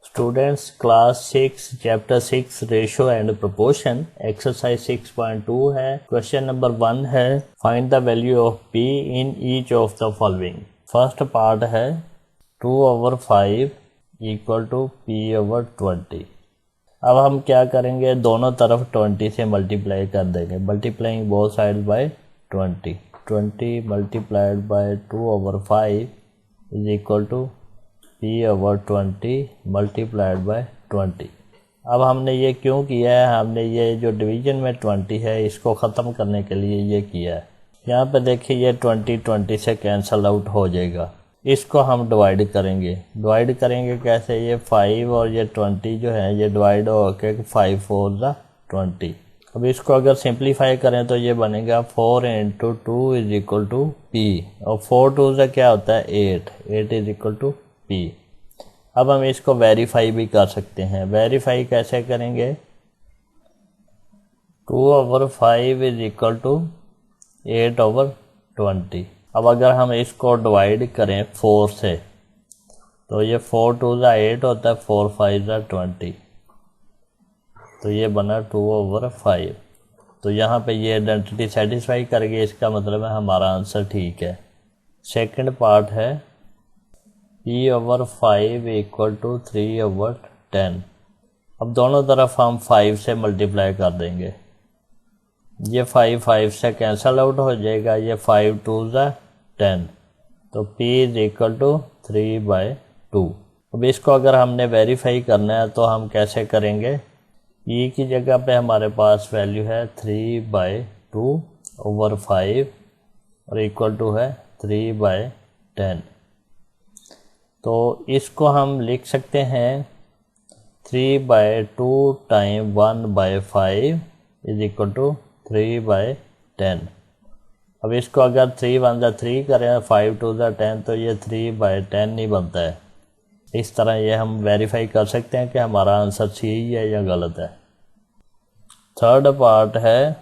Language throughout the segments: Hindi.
Students, class 6 chapter 6 ratio and proportion exercise 6.2 है। क्वेश्चन नंबर 1 है find the value of p in each of the following। First part है 2/5 इक्वल टू p/20। अब हम क्या करेंगे, दोनों तरफ 20 से मल्टीप्लाई कर देंगे, multiplying both side by 20 multiplied by 2/5 is equal to p/20 multiplied by 20। अब हमने ये क्यों किया है, हमने ये जो डिवीजन में 20 है इसको ख़त्म करने के लिए ये किया है। यहाँ पे देखिए ये 20 से कैंसल आउट हो जाएगा, इसको हम डिवाइड करेंगे कैसे, ये 5 और ये 20 जो है ये डिवाइड हो के 5 4 ज़ा 20। अब इसको अगर सिंप्लीफाई करें तो ये बनेगा 4 × 2 इज इक्वल टू p और 4 2 ज़ा क्या होता है 8 इज इक्वल टू p। अब हम इसको वेरीफाई भी कर सकते हैं। वेरीफाई कैसे करेंगे, 2/5 इज इक्वल टू 8/20। अब अगर हम इसको डिवाइड करें 4 से तो ये 4 2 ज़ा 8 होता है, 4 5 ज़ा 20, तो ये बना 2/5। तो यहाँ पे ये आइडेंटिटी सेटिस्फाई कर गई, इसका मतलब है हमारा आंसर ठीक है। सेकंड पार्ट है p/5 इक्वल टू 3/10। अब दोनों तरफ हम 5 से मल्टीप्लाई कर देंगे, ये 5 से कैंसल आउट हो जाएगा, ये 5 2 ज़ा 10, तो p इज इक्वल टू 3/2। अब इसको अगर हमने वेरीफाई करना है तो हम कैसे करेंगे, e की जगह पे हमारे पास वैल्यू है 3/2/5 और इक्वल टू है 3/10। तो इसको हम लिख सकते हैं 3/2 टाइम 1/5 इज इक्वल टू 3/10। अब इसको अगर 3 1 ज़ा 3 करें, 5 2 ज़ा 10, तो ये 3/10 नहीं बनता है। इस तरह ये हम वेरीफाई कर सकते हैं कि हमारा आंसर सही है या गलत है। थर्ड पार्ट है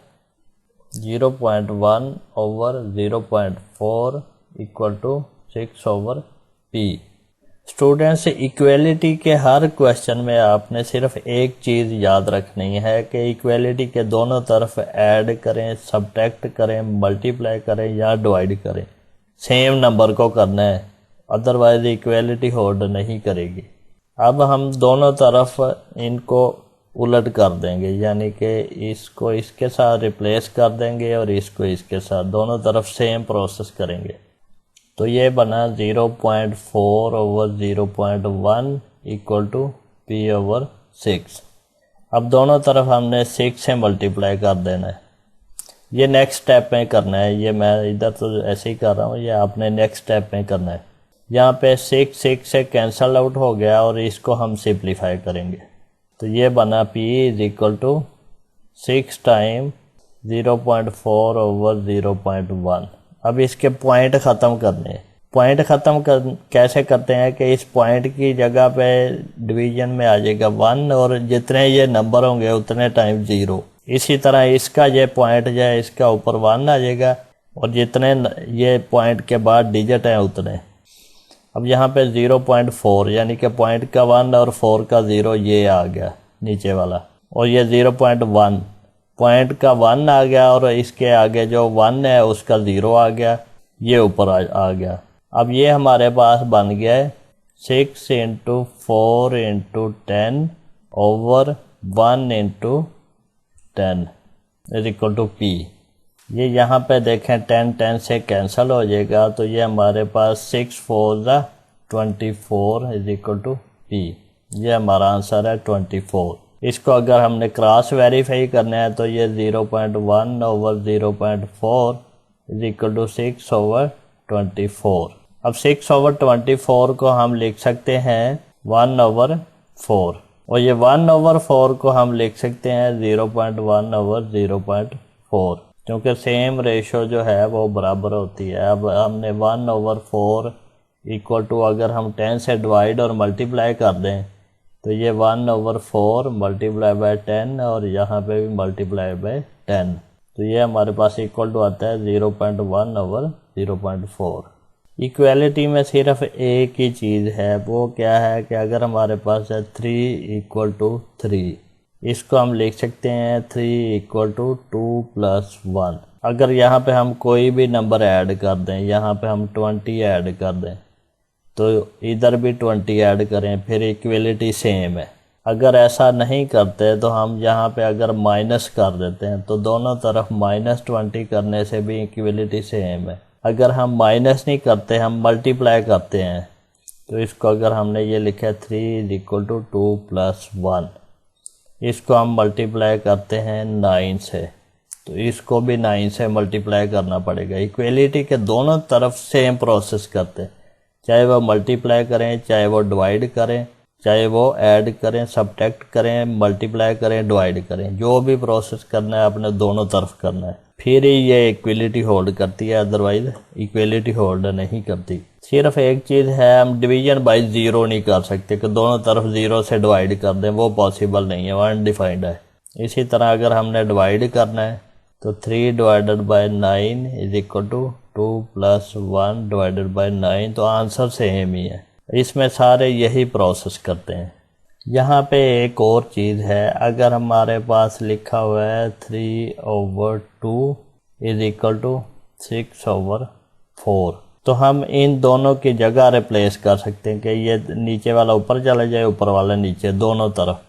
0.1/0.4 equal to 6/p। Students, equality के हर क्वेश्चन में आपने सिर्फ एक चीज़ याद रखनी है कि इक्वेलिटी के दोनों तरफ ऐड करें, सब्ट्रैक्ट करें, मल्टीप्लाई करें या डिवाइड करें, सेम नंबर को करना है, अदरवाइज इक्वेलिटी होल्ड नहीं करेगी। अब हम दोनों तरफ इनको उलट कर देंगे, यानी कि इसको इसके साथ रिप्लेस कर देंगे और इसको इसके साथ, दोनों तरफ सेम प्रोसेस करेंगे। तो ये बना 0.4/0.1 इक्वल टू p/6। अब दोनों तरफ हमने 6 से मल्टीप्लाई कर देना है, ये नेक्स्ट स्टेप में करना है। ये मैं इधर तो ऐसे ही कर रहा हूँ, ये आपने नेक्स्ट स्टेप में करना है। यहाँ पे 6 से कैंसल आउट हो गया और इसको हम सिंप्लीफाई करेंगे, तो ये बना p is equal to 6 time 0.4/0.1। अब इसके पॉइंट ख़त्म करने, कैसे करते हैं कि इस पॉइंट की जगह पे डिवीजन में आ जाएगा 1 और जितने ये नंबर होंगे उतने टाइम 0। इसी तरह इसका ये पॉइंट जो है इसका ऊपर 1 आ जाएगा और जितने ये पॉइंट के बाद डिजिट हैं उतने। अब यहाँ पे 0.4 यानी कि पॉइंट का 1 और 4 का 0 ये आ गया नीचे वाला, और ये 0.1 पॉइंट का 1 आ गया और इसके आगे जो 1 है उसका 0 आ गया, ये ऊपर आ गया। अब ये हमारे पास बन गया है 6 × 4 × 10 over 1 × 10 is equal to p। ये यहाँ पे देखें 10 से कैंसल हो जाएगा, तो ये हमारे पास 6 4 ज़ा 24 इज इक्वल टू p। ये हमारा आंसर है 24। इसको अगर हमने क्रॉस वेरीफाई करना है तो ये 0.1/0.4 इज इक्वल टू 6/24। अब 6/24 को हम लिख सकते हैं 1/4 और ये 1/4 को हम लिख सकते हैं 0.1/0.4, क्योंकि सेम रेशो जो है वो बराबर होती है। अब हमने 1/4 इक्वल टू अगर हम 10 से डिवाइड और मल्टीप्लाई कर दें तो ये 1/4 मल्टीप्लाई बाय 10 और यहाँ पे भी मल्टीप्लाई बाय 10, तो ये हमारे पास इक्वल टू आता है 0.1/0.4। इक्वालिटी में सिर्फ एक ही चीज़ है, वो क्या है कि अगर हमारे पास है 3 = 3, इसको हम लिख सकते हैं 3 = 2 + 1। अगर यहाँ पे हम कोई भी नंबर ऐड कर दें, यहाँ पे हम 20 ऐड कर दें तो इधर भी 20 ऐड करें, फिर इक्वलिटी सेम है। अगर ऐसा नहीं करते तो हम यहाँ पे अगर माइनस कर देते हैं तो दोनों तरफ -20 करने से भी इक्वलिटी सेम है। अगर हम माइनस नहीं करते, हम मल्टीप्लाई करते हैं, तो इसको अगर हमने ये लिखा है 3 = 2 + 1, इसको हम मल्टीप्लाई करते हैं 9 से, तो इसको भी 9 से मल्टीप्लाई करना पड़ेगा। इक्वलिटी के दोनों तरफ सेम प्रोसेस करते हैं, चाहे वो मल्टीप्लाई करें, चाहे वो डिवाइड करें, चाहे वो ऐड करें, सब्ट्रैक्ट करें, मल्टीप्लाई करें, डिवाइड करें, जो भी प्रोसेस करना है आपने दोनों तरफ करना है, फिर ही ये इक्वलिटी होल्ड करती है, अदरवाइज इक्वलिटी होल्ड नहीं करती। सिर्फ एक चीज़ है, हम डिवीजन बाय 0 नहीं कर सकते कि दोनों तरफ 0 से डिवाइड कर दें, वो पॉसिबल नहीं है, वो अनडिफाइंड है। इसी तरह अगर हमने डिवाइड करना है तो 3 / 9 = 2 + 1 / 9, तो आंसर सेम ही है। इसमें सारे यही प्रोसेस करते हैं। यहाँ पे एक और चीज़ है, अगर हमारे पास लिखा हुआ है 3/2 = 6/4, तो हम इन दोनों की जगह रिप्लेस कर सकते हैं कि ये नीचे वाला ऊपर चला जाए, ऊपर वाला नीचे, दोनों तरफ।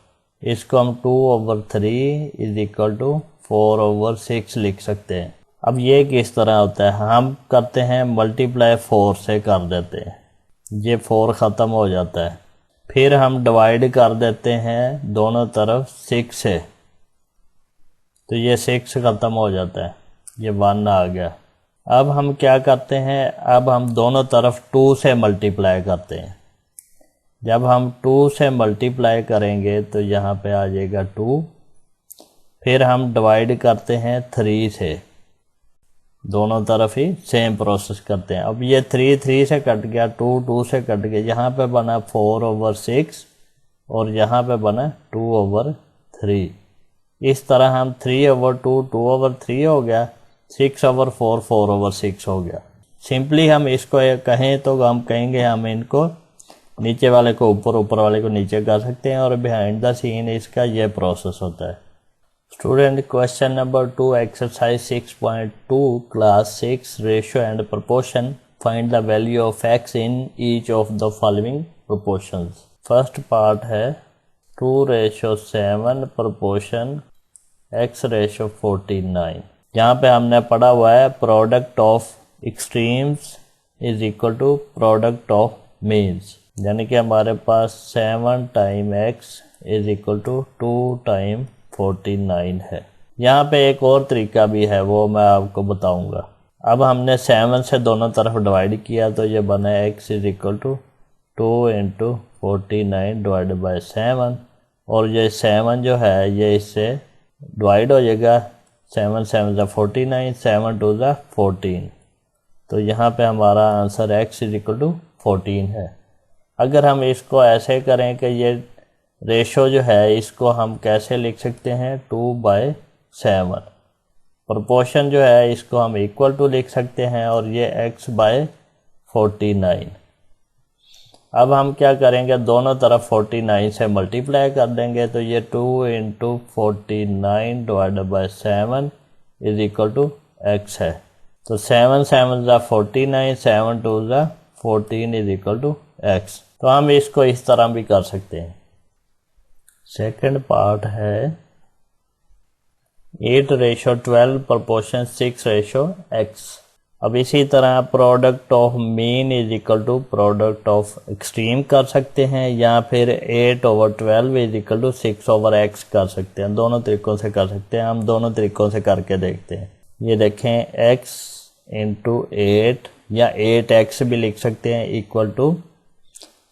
इसको हम 2/3 = 4/6 लिख सकते हैं। अब ये किस तरह होता है, हम करते हैं मल्टीप्लाई 4 से कर देते हैं, ये 4 ख़त्म हो जाता है, फिर हम डिवाइड कर देते हैं दोनों तरफ 6 से, तो ये 6 ख़त्म हो जाता है, ये 1 आ गया। अब हम क्या करते हैं, अब हम दोनों तरफ 2 से मल्टीप्लाई करते हैं। जब हम 2 से मल्टीप्लाई करेंगे तो यहाँ पे आ जाएगा 2, फिर हम डिवाइड करते हैं 3 से, दोनों तरफ ही सेम प्रोसेस करते हैं। अब ये 3 से कट गया, 2 से कट गया, यहाँ पे बना 4/6 और यहाँ पे बना 2/3। इस तरह हम 3/2 2/3 हो गया, 6/4 4/6 हो गया। सिंपली हम इसको कहें तो हम कहेंगे, हम इनको नीचे वाले को ऊपर, ऊपर वाले को नीचे कर सकते हैं, और बिहाइंड द सीन इसका ये प्रोसेस होता है। Student, question number 2, exercise 6.2, class 6, ratio and proportion. Find the value of x in each of the following proportions. First part है 2:7 proportion x:49। यहाँ पे हमने पढ़ा हुआ है product of extremes is equal to product of means, यानी कि हमारे पास 7 × x इज इक्वल टू 2 × 49 है। यहाँ पे एक और तरीका भी है, वो मैं आपको बताऊंगा। अब हमने 7 से दोनों तरफ डिवाइड किया तो ये बना x इज इक्वल टू 2 × 49 / 7, और ये 7 जो है ये इससे डिवाइड हो जाएगा, 7 7 = 49, 7 2 = 14, तो यहाँ पे हमारा answer x is equal to 14 है। अगर हम इसको ऐसे करें कि ये रेशो जो है इसको हम कैसे लिख सकते हैं, 2/7। प्रोपोर्शन जो है इसको हम इक्वल टू लिख सकते हैं, और ये x/49। अब हम क्या करेंगे, दोनों तरफ 49 से मल्टीप्लाई कर देंगे, तो ये 2 × 49 / 7 इज इक्वल टू x है। तो 7 7 = 49, 7 2 = 14 इज इक्वल टू x। तो हम इसको इस तरह भी कर सकते हैं। सेकंड पार्ट है 8:12 proportion 6:x। अब इसी तरह product of mean is equal to product of extreme कर सकते हैं, या फिर 8/12 इज इक्वल टू 6/x कर सकते हैं। दोनों तरीकों से कर सकते हैं, हम दोनों तरीकों से करके देखते हैं। ये देखें, x × 8 या 8x भी लिख सकते हैं इक्वल टू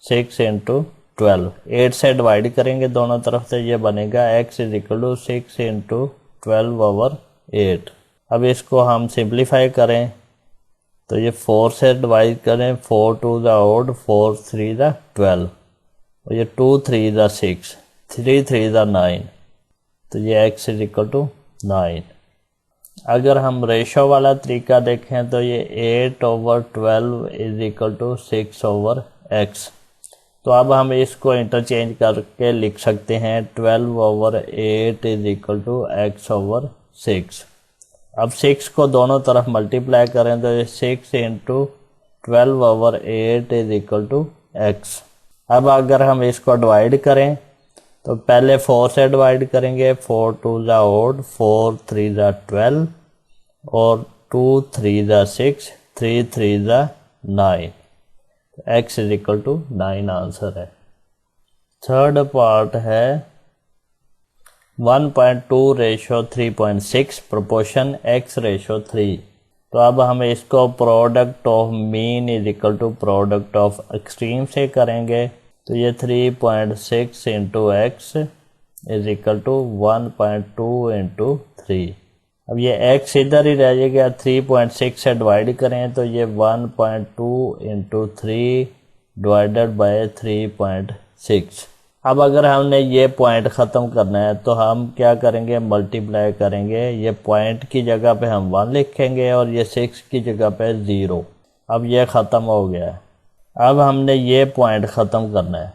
6 × 12। 8 से डिवाइड करेंगे दोनों तरफ से, ये बनेगा x इज इक्वल टू 6 × 12/8। अब इसको हम सिंप्लीफाई करें तो ये 4 से डिवाइड करें, 4 2 = odd, 4 3 = 12, और ये 2 3 = 6, 3 3 = 9, तो ये x इज इक्वल टू 9। अगर हम रेशो वाला तरीका देखें तो ये 8/12 इज इक्वल टू 6/x। तो अब हम इसको इंटरचेंज करके लिख सकते हैं 12/8 इज इक्वल टू x/6। अब 6 को दोनों तरफ मल्टीप्लाई करें तो ये 6 into 12/8 is equal to x। अब अगर हम इसको डिवाइड करें तो पहले 4 से डिवाइड करेंगे, 4 2 ज़ा ओड, 4 3 ज़ा 12 और 2 3 ज़ा 6, 3 3 ज़ा 9। x is equal to 9 answer है। थर्ड पार्ट है 1.2 रेशो 3.6 प्रोपोर्शन x रेशो 3। तो अब हम इसको product of mean is equal to product of extreme से करेंगे। तो ये 3.6 into x is equal to 1.2 into 3। अब ये x इधर ही रह जाएगा, 3.6 से डिवाइड करें तो ये 1.2 इंटू 3 डिवाइडेड बाय 3.6। अब अगर हमने ये पॉइंट ख़त्म करना है तो हम क्या करेंगे, मल्टीप्लाई करेंगे। ये पॉइंट की जगह पे हम 1 लिखेंगे और ये 6 की जगह पे 0। अब ये ख़त्म हो गया है। अब हमने ये पॉइंट ख़त्म करना है।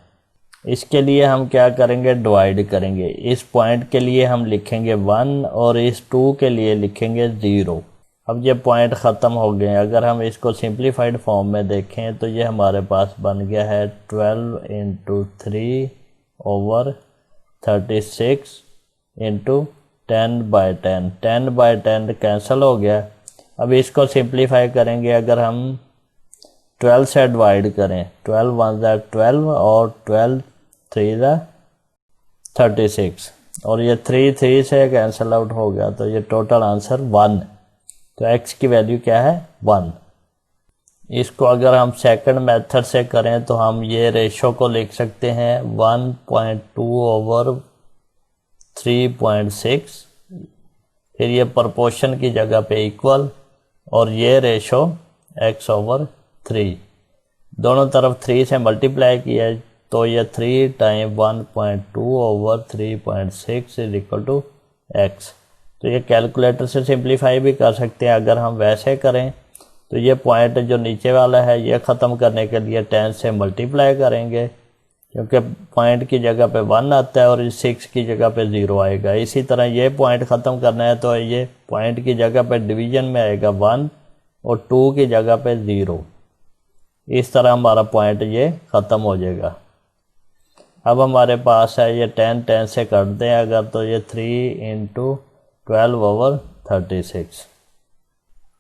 इसके लिए हम क्या करेंगे, डिवाइड करेंगे। इस पॉइंट के लिए हम लिखेंगे 1 और इस 2 के लिए लिखेंगे 0। अब ये पॉइंट ख़त्म हो गए। अगर हम इसको सिंप्लीफाइड फॉर्म में देखें तो ये हमारे पास बन गया है 12 इंटू 3 ओवर 36 इंटू 10/10। 10/10 कैंसिल हो गया। अब इसको सिंप्लीफाई करेंगे। अगर हम 12 से डिवाइड करें, 12 1 ज़ा 12 और 12 3 ज़ा 36 और ये 3 3 से कैंसिल आउट हो गया। तो ये टोटल आंसर 1। तो x की वैल्यू क्या है, 1। इसको अगर हम सेकंड मेथड से करें तो हम ये रेशो को लिख सकते हैं 1.2 ओवर 3.6, फिर ये प्रोपोर्शन की जगह पे इक्वल और ये रेशो x/3। दोनों तरफ 3 से मल्टीप्लाई किया तो ये 3 time 1.2 over 3.6 is equal to x। तो ये कैलकुलेटर से सिंप्लीफाई भी कर सकते हैं। अगर हम वैसे करें तो ये पॉइंट जो नीचे वाला है ये ख़त्म करने के लिए 10 से मल्टीप्लाई करेंगे, क्योंकि पॉइंट की जगह पे 1 आता है और इस 6 की जगह पे 0 आएगा। इसी तरह ये पॉइंट ख़त्म करना है तो ये पॉइंट की जगह पे डिवीजन में आएगा 1 और 2 की जगह पे 0। इस तरह हमारा पॉइंट ये ख़त्म हो जाएगा। अब हमारे पास है ये 10 से करते हैं अगर, तो ये 3 इंटू 12 ओवर 36।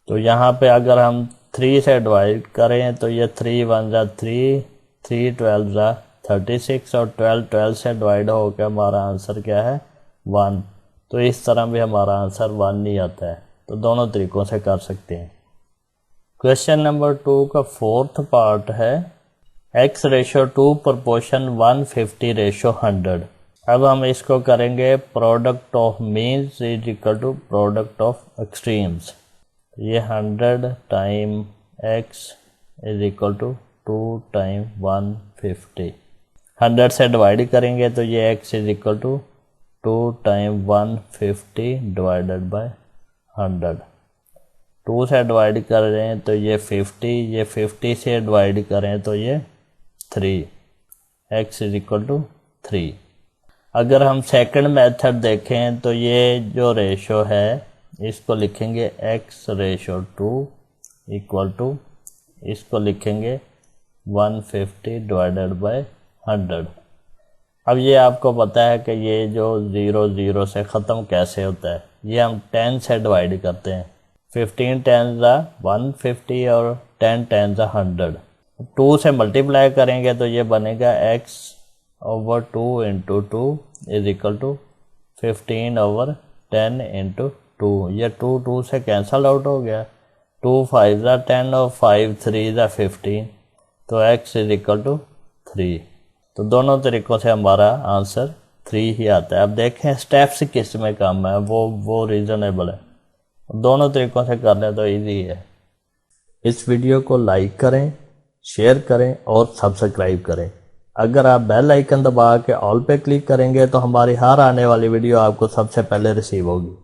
तो यहाँ पे अगर हम 3 से डिवाइड करें तो ये 3 1 ज़ा 3, 3 12 ज़ा 36 और 12 12 से डिवाइड होकर हमारा आंसर क्या है, 1। तो इस तरह भी हमारा आंसर 1 नहीं आता है। तो दोनों तरीक़ों से कर सकते हैं। क्वेश्चन नंबर 2 का फोर्थ पार्ट है x रेशो 2 प्रोपोर्शन 150 रेशो 100। अब हम इसको करेंगे product of means is equal to product of extremes. ये 100 time x is equal to 2 time 150। 100 से डिवाइड करेंगे तो ये x is equal to 2 time 150 divided by 100। 2 से डिवाइड कर रहे हैं तो ये 50, ये 50 से डिवाइड करें तो ये 3, x इज इक्वल टू 3। अगर हम सेकंड मेथड देखें तो ये जो रेशो है इसको लिखेंगे x रेशो 2 इक्वल टू, इसको लिखेंगे 150 डिवाइडेड बाय 100। अब ये आपको पता है कि ये जो 0 0 से ख़त्म कैसे होता है। ये हम 10 से डिवाइड करते हैं। 15 10 ज़ा 150 और 10 10 ज़ा 100। 2 से मल्टीप्लाई करेंगे तो ये बनेगा x/2 into 2 is equal to 15 over 10 into 2। ये 2 2 से कैंसल आउट हो गया। 2 5 ज़ा 10 और 5 3 ज़ा 15। तो x इज इक्वल टू 3। तो दोनों तरीक़ों से हमारा आंसर 3 ही आता है। अब देखें स्टेप्स किस में कम है, वो रीज़नेबल है। दोनों तरीक़ों से कर लें तो इजी है। इस वीडियो को लाइक करें, शेयर करें और सब्सक्राइब करें। अगर आप बेल आइकन दबा के ऑल पे क्लिक करेंगे तो हमारी हर आने वाली वीडियो आपको सबसे पहले रिसीव होगी।